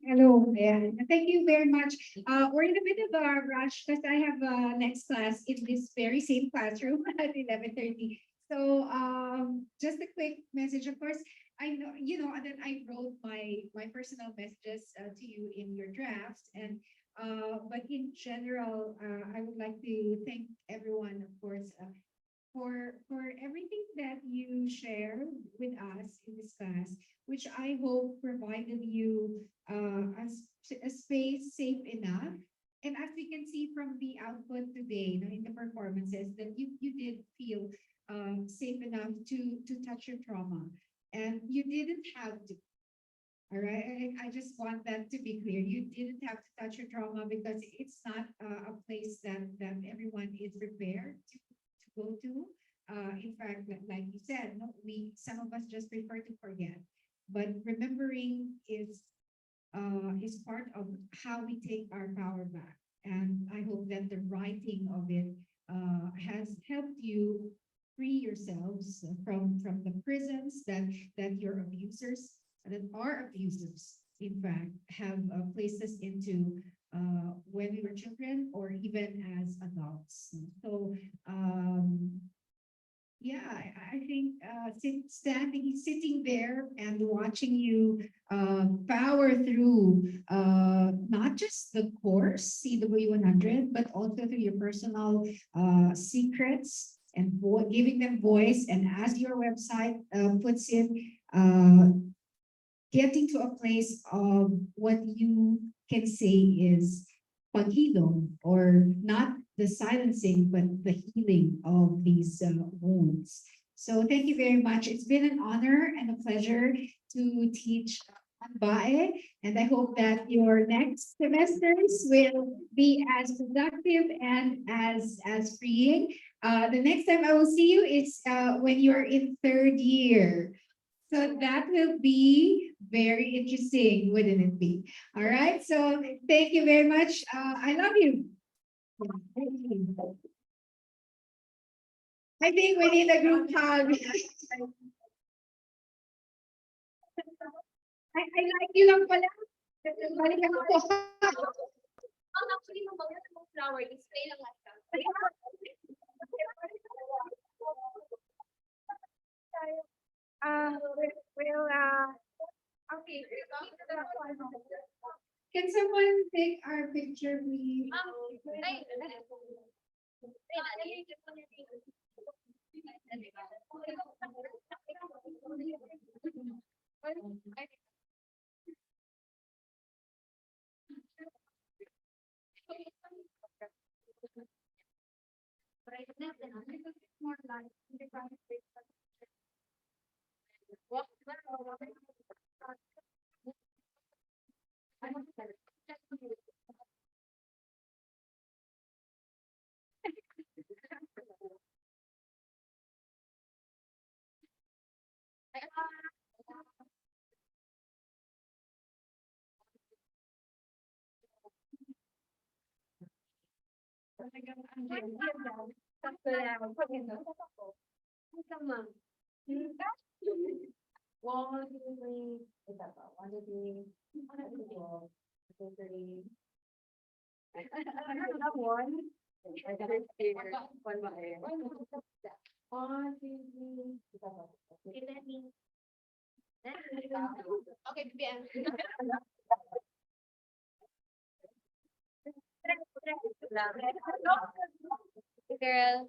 Hello, yeah. Thank you very much. We're in a bit of a rush because I have next class in this very same classroom at 11:30. So just a quick message. Of course, I know and then I wrote my personal messages to you in your drafts, and but in general, I would like to thank everyone, of course, for everything that you share with us in this class, which I hope provided you a space safe enough. And as we can see from the output today, in the performances, that you did feel safe enough to touch your trauma, and you didn't have to. All right, I just want that to be clear. You didn't have to touch your trauma because it's not a place that everyone is prepared to go to. In fact, like you said, no, some of us just prefer to forget, but remembering is part of how we take our power back. And I hope that the writing of it has helped you free yourselves from the prisons that your abusers, that our abusers, in fact, have placed us into when we were children or even as adults. So yeah, I think sitting there and watching you power through not just the course CW100, but also through your personal secrets and giving them voice. And as your website puts it, getting to a place of what you can say is Paghilom, or not the silencing, but the healing of these wounds. So thank you very much. It's been an honor and a pleasure to teach Bae, and I hope that your next semesters will be as productive and as freeing. The next time I will see you is when you're in third year. So that will be very interesting, wouldn't it be? All right. So thank you very much. I love you. I think we need a group hug. I like you lang pala. Balik ako. Actually, nung mga flower, display lang lang siya. Okay. Can someone take our picture, please? Okay, Bibian. Girl.